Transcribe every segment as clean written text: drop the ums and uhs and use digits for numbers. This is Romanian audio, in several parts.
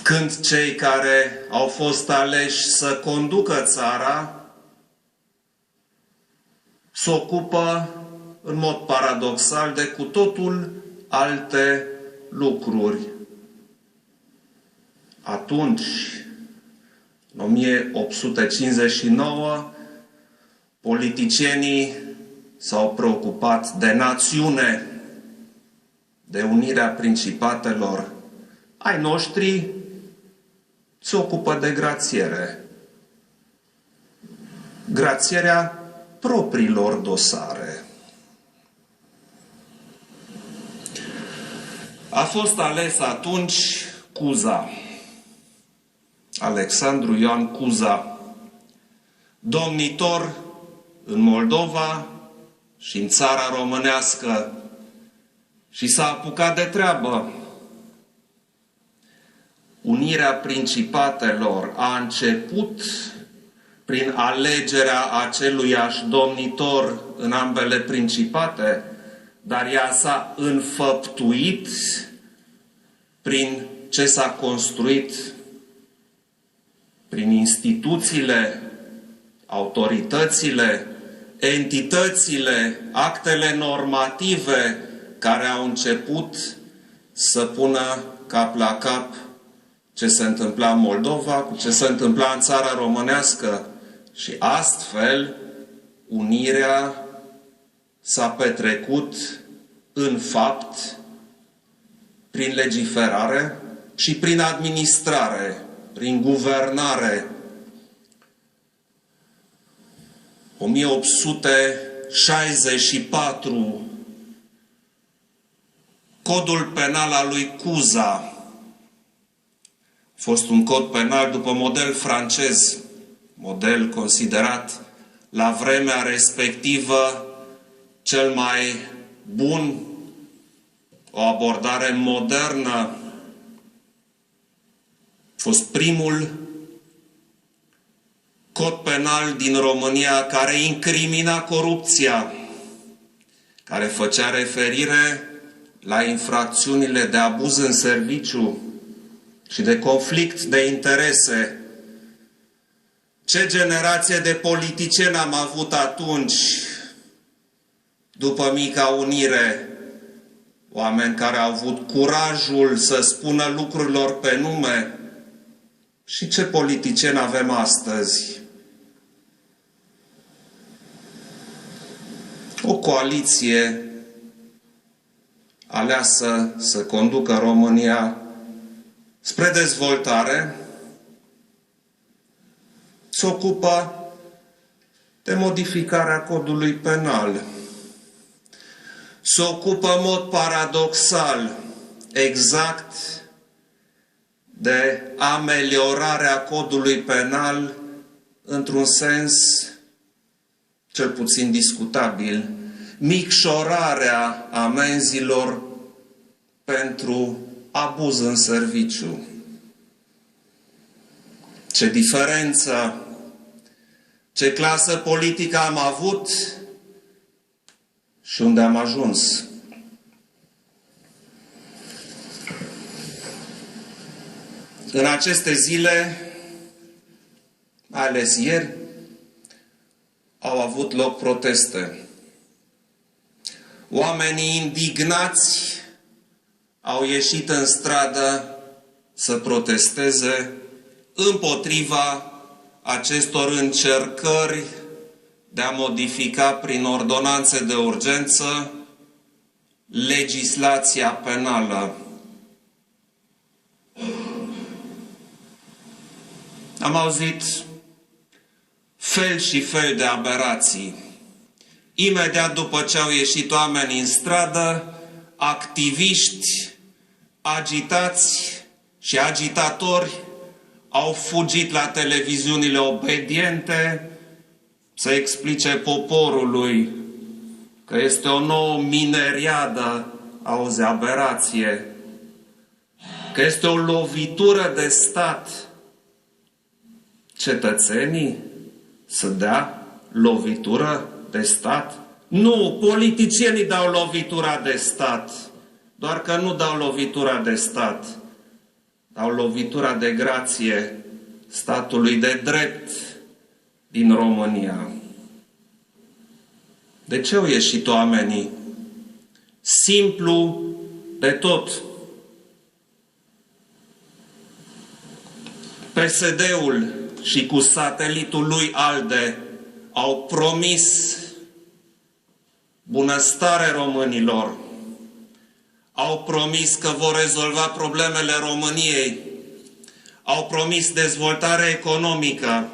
Când cei care au fost aleși să conducă țara se ocupă în mod paradoxal de cu totul alte lucruri. Atunci, în 1859, politicienii s-au preocupat de națiune, de unirea principatelor. Ai noștri se ocupă de grațiere. Grațierea propriilor dosare. A fost ales atunci Cuza, Alexandru Ioan Cuza, domnitor în Moldova și în țara românească, și s-a apucat de treabă. Unirea principatelor a început prin alegerea aceluiași domnitor în ambele principate, dar ea s-a înfăptuit prin ce s-a construit, prin instituțiile, autoritățile, entitățile, actele normative care au început să pună cap la cap ce se întâmpla în Moldova cu ce se întâmpla în țara românească. Și astfel, unirea s-a petrecut în fapt prin legiferare și prin administrare, prin guvernare. 1864, codul penal al lui Cuza a fost un cod penal după model francez, model considerat la vremea respectivă cel mai bun, o abordare modernă. A fost primul cod penal din România care incrimina corupția, care făcea referire la infracțiunile de abuz în serviciu și de conflict de interese. Ce generație de politicieni am avut atunci, după mica unire? Oameni care au avut curajul să spună lucrurilor pe nume. Și ce politicieni avem astăzi? O coaliție aleasă să conducă România spre dezvoltare, se ocupă de modificarea codului penal. Se ocupă în mod paradoxal exact de ameliorarea codului penal într-un sens cel puțin discutabil, micșorarea amenzilor pentru abuz în serviciu. Ce diferență, ce clasă politică am avut și unde am ajuns. În aceste zile, mai ales ieri, au avut loc proteste. Oamenii indignați au ieșit în stradă să protesteze împotriva acestor încercări de a modifica prin ordonanțe de urgență legislația penală. Am auzit fel și fel de aberații. Imediat după ce au ieșit oamenii în stradă, activiști, agitați și agitatori au fugit la televiziunile obediente să explice poporului că este o nouă mineriadă, auzi, aberație, că este o lovitură de stat. Cetățenii să dea lovitură de stat? Nu, politicienii dau lovitura de stat, doar că nu dau lovitura de stat, dau lovitura de grație statului de drept din România. De ce au ieșit oamenii? Simplu de tot. PSD-ul și cu satelitul lui ALDE au promis bunăstare românilor, au promis că vor rezolva problemele României, au promis dezvoltare economică,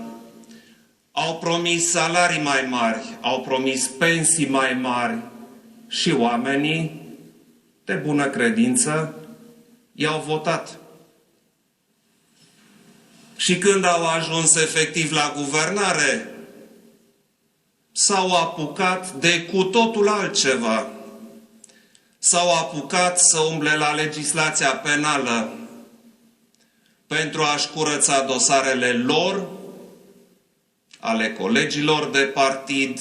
au promis salarii mai mari, au promis pensii mai mari și oamenii de bună credință i-au votat. Și când au ajuns efectiv la guvernare, s-au apucat de cu totul altceva. S-au apucat să umble la legislația penală pentru a-și curăța dosarele lor, ale colegilor de partid,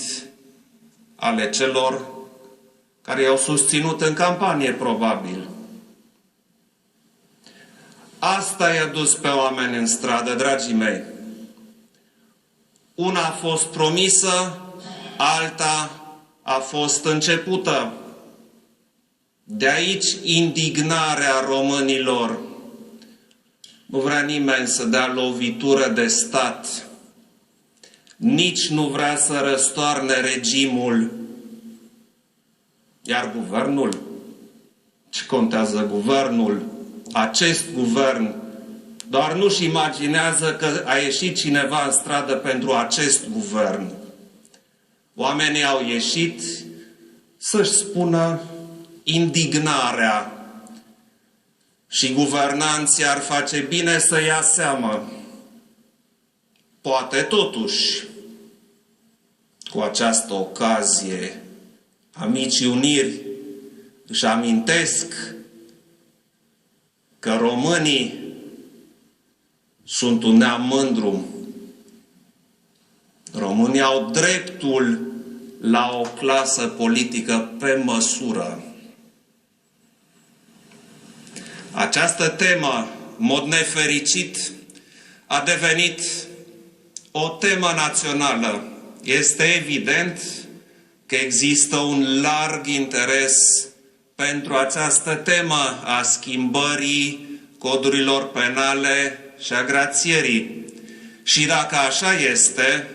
ale celor care i-au susținut în campanie, probabil. Asta i-a dus pe oameni în stradă, dragii mei. Una a fost promisă, alta a fost începută. De aici indignarea românilor. Nu vrea nimeni să dea lovitură de stat. Nici nu vrea să răstoarne regimul. Iar guvernul? Ce contează guvernul? Acest guvern doar nu-și imaginează că a ieșit cineva în stradă pentru acest guvern. Oamenii au ieșit să-și spună indignarea și guvernanții ar face bine să ia seamă. Poate totuși, cu această ocazie, amicii uniri își amintesc că românii sunt un neam mândru. Românii au dreptul la o clasă politică pe măsură. Această temă, în mod nefericit, a devenit o temă națională. Este evident că există un larg interes pentru această temă a schimbării codurilor penale și a grațierii. Și dacă așa este,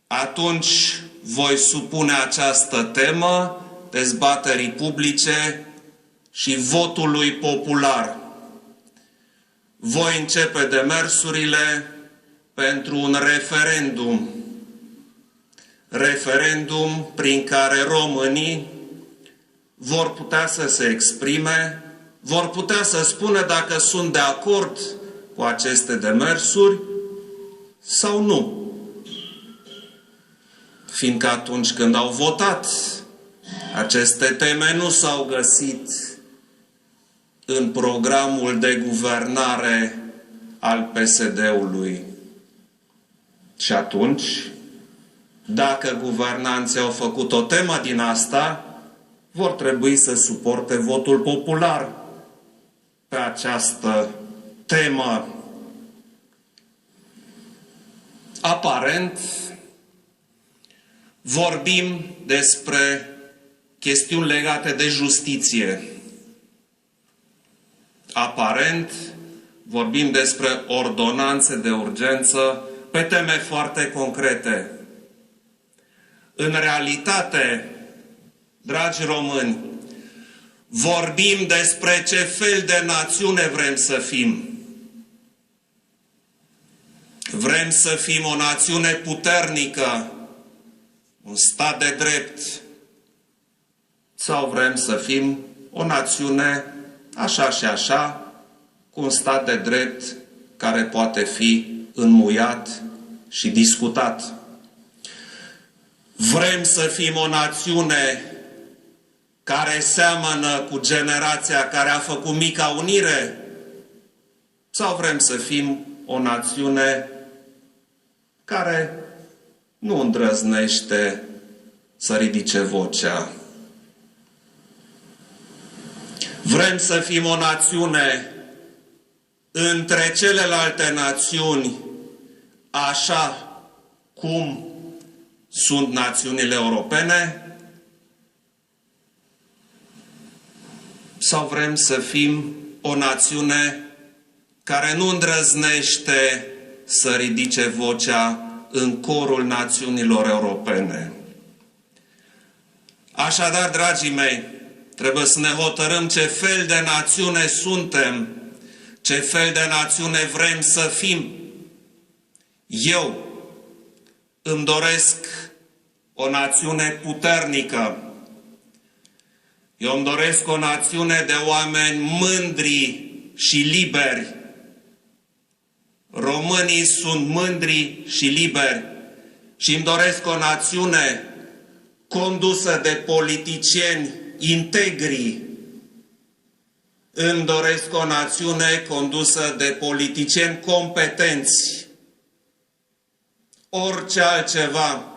atunci voi supune această temă dezbaterii publice și votului popular. Voi începe demersurile pentru un referendum. Referendum prin care românii vor putea să se exprime, vor putea să spună dacă sunt de acord cu aceste demersuri sau nu. Fiindcă atunci când au votat, aceste teme nu s-au găsit în programul de guvernare al PSD-ului. Și atunci, dacă guvernanții au făcut o temă din asta, vor trebui să suporte votul popular pe această temă. Aparent, vorbim despre chestiuni legate de justiție. Aparent, vorbim despre ordonanțe de urgență pe teme foarte concrete. În realitate, dragi români, vorbim despre ce fel de națiune vrem să fim. Vrem să fim o națiune puternică, un stat de drept, sau vrem să fim o națiune așa și așa, cu un stat de drept care poate fi înmuiat și discutat. Vrem să fim o națiune care seamănă cu generația care a făcut Mica Unire? Sau vrem să fim o națiune care nu îndrăznește să ridice vocea. Vrem să fim o națiune între celelalte națiuni, așa cum sunt națiunile europene? Sau vrem să fim o națiune care nu îndrăznește să ridice vocea în corul națiunilor europene? Așadar, dragii mei, trebuie să ne hotărâm ce fel de națiune suntem, ce fel de națiune vrem să fim. Eu îmi doresc o națiune puternică. Eu îmi doresc o națiune de oameni mândri și liberi. Românii sunt mândri și liberi și îmi doresc o națiune condusă de politicieni integri. Îmi doresc o națiune condusă de politicieni competenți. Orice altceva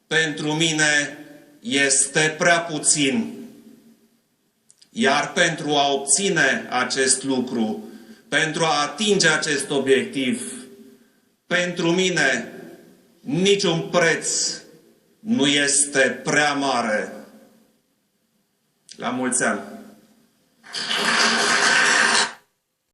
pentru mine este prea puțin. Iar pentru a obține acest lucru, pentru a atinge acest obiectiv, pentru mine niciun preț nu este prea mare. La mulți ani!